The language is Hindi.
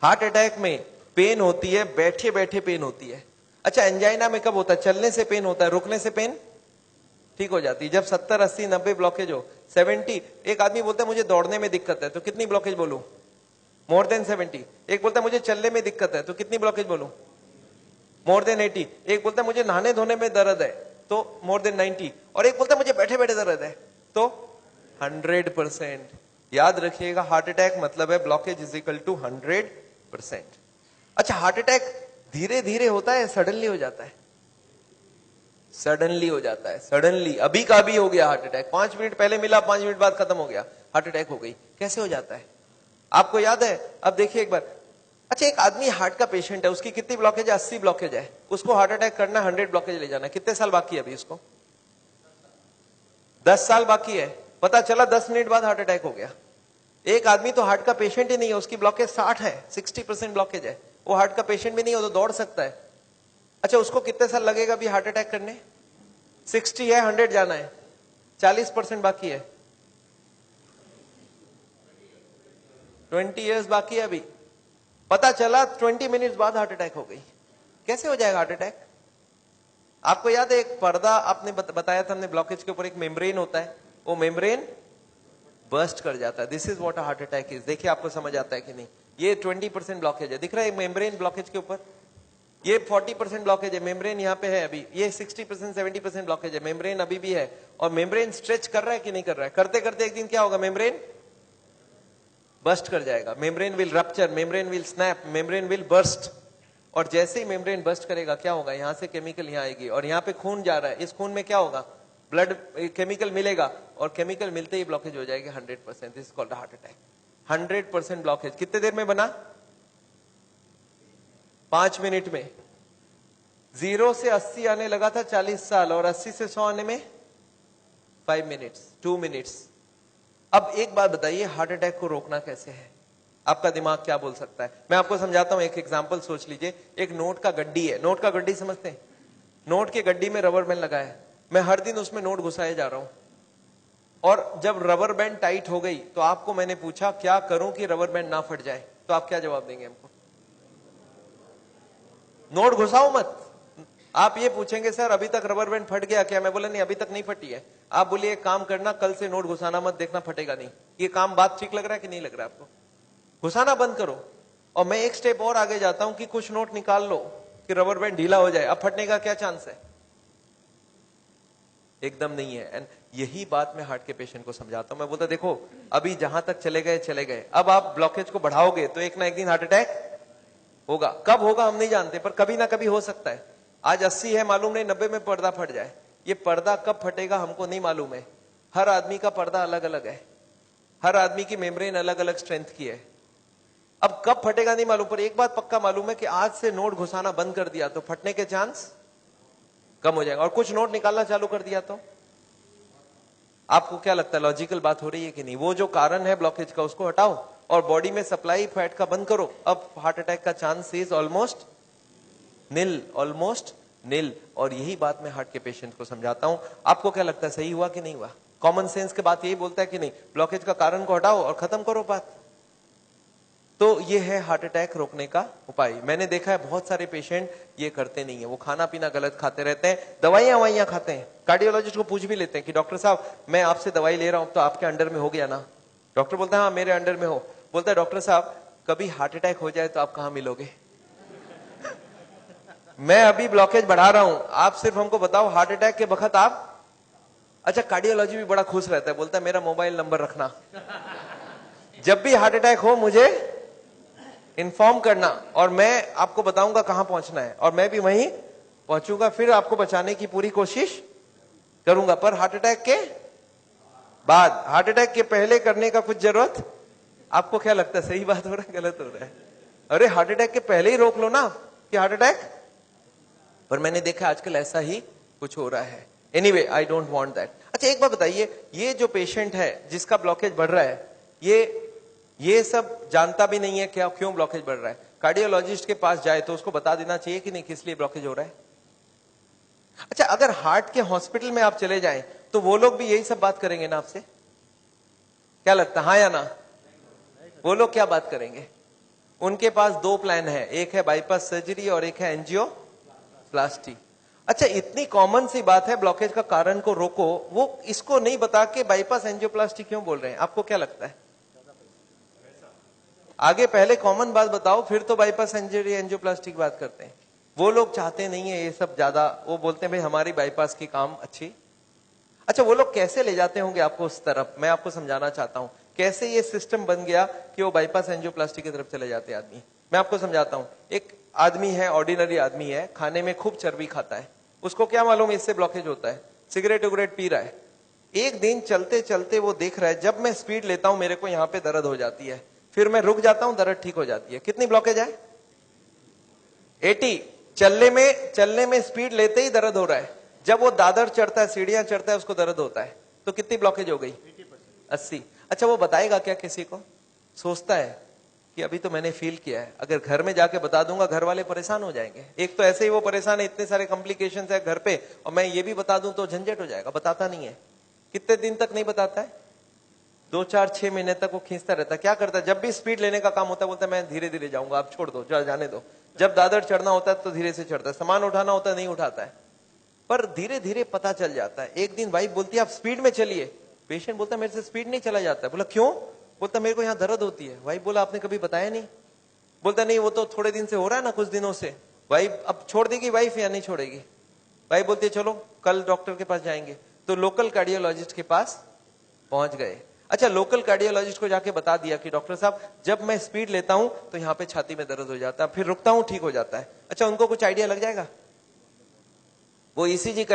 हार्ट अटैक में पेन होती है, बैठे बैठे पेन होती है। अच्छा, एंजाइना में कब होता है? चलने से पेन होता है, रुकने से पेन ठीक हो जाती है। जब 70, 80, 90 ब्लॉकेज हो, 70, एक आदमी बोलता है मुझे दौड़ने में दिक्कत है, तो कितनी ब्लॉकेज बोलूं? More than 70। एक बोलता है मुझे चलने में दिक्कत है, तो कितनी ब्लॉकेज बोलूं? More than 80। एक बोलता है मुझे नहाने धोने में दर्द है, तो मोर देन 90। और एक बोलता है मुझे बैठे बैठे दर्द है, तो 100%। याद रखिएगा, हार्ट अटैक मतलब है ब्लॉकेज इज इक्वल टू 100%। अच्छा, हार्ट अटैक धीरे धीरे होता है, सडनली हो जाता है? सडनली हो जाता है, सडनली। अभी का अभी हो गया हार्ट अटैक, 5 मिनट पहले मिला, 5 मिनट बाद खत्म हो गया, हार्ट अटैक हो गई। कैसे हो जाता है आपको याद है? अब देखिए एक बार। अच्छा, एक आदमी हार्ट का पेशेंट है, उसकी कितनी ब्लॉकेज है? 80 ब्लॉकेज है। उसको हार्ट अटैक करना, 100 ब्लॉकेज ले जाना, कितने साल बाकी है अभी उसको? 10 साल बाकी है। पता चला 10 मिनट बाद हार्ट अटैक हो गया। एक आदमी तो हार्ट का पेशेंट ही नहीं है, उसकी ब्लॉकेज 60 है, 60% ब्लॉकेज है, वो हार्ट का पेशेंट भी नहीं हो तो दौड़ सकता है। अच्छा, उसको कितने साल लगेगा अभी हार्ट अटैक करने? 60 है, 100 जाना है, 40% बाकी है, 20 इयर्स बाकी है अभी। पता चला 20 मिनट्स बाद हार्ट अटैक हो गई। कैसे हो जाएगा हार्ट अटैक? आपको याद है एक पर्दा आपने बताया था हमने, ब्लॉकेज के ऊपर एक मेम्ब्रेन होता है, वो मेम्ब्रेन बर्स्ट कर जाता है। This is what a heart attack is. देखिए आपको समझ आता है कि नहीं? ये 20% ब्लॉकेज है, दिख रहा है मेम्ब्रेन ब्लॉकेज के ऊपर। ये 40% ब्लॉकेज है, मेम्ब्रेन यहाँ पे है अभी। ये 60%, 70% ब्लॉकेज है, मेम्ब्रेन अभी भी है। और मेम्ब्रेन स्ट्रेच कर रहा है कि नहीं कर रहा है? करते करते एक दिन क्या होगा? मेम्ब्रेन बर्स्ट कर जाएगा, membrane will rupture, membrane will snap, membrane will burst. और जैसे ही मेम्ब्रेन बर्स्ट करेगा क्या होगा? यहां से केमिकल यहाँ आएगी, और यहाँ पे खून जा रहा है, इस खून में क्या होगा? ब्लड केमिकल मिलेगा, और केमिकल मिलते ही ब्लॉकेज हो जाएगी 100%। This is called heart attack. 100% blockage कितने देर में बना? 5 मिनट में। 0 से 80 आने लगा था 40 साल, और 80 से 100 आने में 5 मिनट्स, 2 मिनट्स। अब एक बात बताइए, हार्ट अटैक को रोकना कैसे है? आपका दिमाग क्या बोल सकता है? मैं आपको समझाता हूं, एक एग्जांपल सोच लीजिए। एक नोट का गड्डी है, नोट का गड्डी समझते हैं? नोट के गड्डी में रबर बैंड लगा है, मैं हर दिन उसमें नोट घुसाए जा रहा हूं, और जब रबर बैंड टाइट हो गई तो आपको मैंने पूछा क्या करूं कि रबर बैंड ना फट जाए, तो आप क्या जवाब देंगे हमको? नोट घुसाओ मत। आप ये पूछेंगे सर अभी तक रबर बैंड फट गया क्या? मैं बोला नहीं, अभी तक नहीं फटी है। आप बोलिए एक काम करना, कल से नोट घुसाना मत, देखना फटेगा नहीं। ये काम बात ठीक लग रहा है कि नहीं लग रहा है आपको? घुसाना बंद करो। और मैं एक स्टेप और आगे जाता हूं कि कुछ नोट निकाल लो कि रबर बैंड ढीला हो जाए, अब फटने का क्या चांस है? एकदम नहीं है। एंड यही बात मैं हार्ट के पेशेंट को समझाता हूं। मैं बोलता देखो अभी जहां तक चले गए चले गए, अब आप ब्लॉकेज को बढ़ाओगे तो एक ना एक दिन हार्ट अटैक होगा। कब होगा हम नहीं जानते, पर कभी ना कभी हो सकता है। आज 80 है, मालूम नहीं 90 में पर्दा फट जाए। ये पर्दा कब फटेगा हमको नहीं मालूम है। हर आदमी का पर्दा अलग अलग है, हर आदमी की मेम्ब्रेन अलग अलग स्ट्रेंथ की है। अब कब फटेगा नहीं मालूम, पर एक बात पक्का मालूम है कि आज से नोट घुसाना बंद कर दिया तो फटने के चांस कम हो जाएगा, और कुछ नोट निकालना चालू कर दिया तो। आपको क्या लगता है, लॉजिकल बात हो रही है कि नहीं? वो जो कारण है ब्लॉकेज का उसको हटाओ और बॉडी में सप्लाई फैट का बंद करो, अब हार्ट अटैक का chance is almost nil, almost nil. और यही बात मैं हार्ट के पेशेंट को समझाता हूं। आपको क्या लगता है, सही हुआ कि नहीं हुआ? कॉमन सेंस की बात यही बोलता है कि नहीं, ब्लॉकेज का कारण को हटाओ और खत्म करो बात। तो ये है हार्ट अटैक रोकने का उपाय। मैंने देखा है बहुत सारे पेशेंट ये करते नहीं है, वो खाना पीना गलत खाते रहते हैं, दवाइयां खाते हैं। कार्डियोलॉजिस्ट को पूछ भी लेते हैं कि डॉक्टर साहब मैं आपसे दवाई ले रहा हूं तो आपके अंडर में हो गया ना? डॉक्टर बोलता है हाँ मेरे अंडर में हो। बोलता है डॉक्टर साहब कभी हार्ट अटैक हो जाए तो आप कहां मिलोगे? मैं अभी ब्लॉकेज बढ़ा रहा हूं, आप सिर्फ हमको बताओ हार्ट अटैक के वक्त आप। अच्छा, कार्डियोलॉजी भी बड़ा खुश रहता है, बोलता है मेरा मोबाइल नंबर रखना, जब भी हार्ट अटैक हो मुझे इन्फॉर्म करना और मैं आपको बताऊंगा कहां पहुंचना है, और मैं भी वहीं पहुंचूंगा, फिर आपको बचाने की पूरी कोशिश करूंगा। पर हार्ट अटैक के बाद, हार्ट अटैक के पहले करने का कुछ जरूरत। आपको क्या लगता है, सही बात हो रहा है गलत हो रहा है? अरे हार्ट अटैक के पहले ही रोक लो ना कि हार्ट अटैक। पर मैंने देखा आजकल ऐसा ही कुछ हो रहा है। Anyway I don't want that. अच्छा एक बात बताइए, ये जो पेशेंट है जिसका ब्लॉकेज बढ़ रहा है, ये सब जानता भी नहीं है क्या क्यों ब्लॉकेज बढ़ रहा है। कार्डियोलॉजिस्ट के पास जाए तो उसको बता देना चाहिए कि नहीं किस लिए ब्लॉकेज हो रहा है। अच्छा, अगर हार्ट के हॉस्पिटल में आप चले जाएं तो वो लोग भी यही सब बात करेंगे ना आपसे? क्या लगता है, हाँ या ना? वो लोग क्या बात करेंगे? उनके पास दो प्लान है, एक है बाईपास सर्जरी और एक है एंजियोप्लास्टी। अच्छा, इतनी कॉमन सी बात है, ब्लॉकेज का कारण को रोको, वो इसको नहीं बता के बाईपास एंजियोप्लास्टी क्यों बोल रहे हैं? आपको क्या लगता है? आगे पहले कॉमन बात बताओ, फिर तो बाईपास सर्जरी एंजियोप्लास्टी की बात करते हैं। वो लोग चाहते नहीं है ये सब ज्यादा, वो बोलते हैं भाई हमारी बाईपास की काम अच्छी। अच्छा, वो लोग कैसे ले जाते होंगे आपको उस तरफ? मैं आपको समझाना चाहता हूं कैसे ये सिस्टम बन गया कि वो बाईपास एंजियोप्लास्टी की तरफ चले जाते आदमी। मैं आपको समझाता हूं। एक आदमी है, ऑर्डिनरी आदमी है, खाने में खूब चर्बी खाता है, उसको क्या मालूम इससे ब्लॉकेज होता है? सिगरेट उगरेट पी रहा है। एक दिन चलते चलते वो देख रहा है जब मैं स्पीड लेता हूं मेरे को यहाँ पे दर्द हो जाती है, फिर मैं रुक जाता हूं, दर्द ठीक हो जाती है। कितनी ब्लॉकेज है? 80। चलने में स्पीड लेते ही दर्द हो रहा है, जब वो दादर चढ़ता है, सीढ़ियां चढ़ता है, उसको दर्द होता है। तो कितनी ब्लॉकेज हो गई? 80। अच्छा, वो बताएगा क्या किसी को? सोचता है कि अभी तो मैंने फील किया है, अगर घर में जाके बता दूंगा घर वाले परेशान हो जाएंगे। एक तो ऐसे ही वो परेशान है, इतने सारे कॉम्प्लिकेशंस है घर पे, और मैं ये भी बता दूं तो झंझट हो जाएगा। बताता नहीं है। कितने दिन तक नहीं बताता है? 2 4 6 महीने तक वो खींचता रहता है। क्या करता है? जब भी स्पीड लेने का काम होता है बोलता है मैं धीरे धीरे जाऊंगा, आप छोड़ दो, जाने दो। जब दादर चढ़ना होता है तो धीरे से चढ़ता है, सामान उठाना होता है नहीं उठाता है। पर धीरे धीरे पता चल जाता है। एक दिन वाइफ बोलती है आप स्पीड में चलिए, पेशेंट बोलता है मेरे से स्पीड नहीं चला जाता है। बोला क्यों? बोलता मेरे को यहाँ दर्द होती है। वाइफ बोला आपने कभी बताया नहीं? बोलता नहीं, वो तो थोड़े दिन से हो रहा है ना, कुछ दिनों से। वाइफ अब छोड़ देगी वाइफ या नहीं छोड़ेगी? वाइफ बोलती है चलो कल डॉक्टर के पास जाएंगे। तो लोकल कार्डियोलॉजिस्ट के पास पहुंच गए। अच्छा, लोकल कार्डियोलॉजिस्ट को जाके बता दिया कि डॉक्टर साहब जब मैं स्पीड लेता हूं तो यहाँ पे छाती में दर्द हो जाता है, फिर रुकता हूं ठीक हो जाता है। अच्छा, उनको कुछ आइडिया लग जाएगा? वो ईसीजी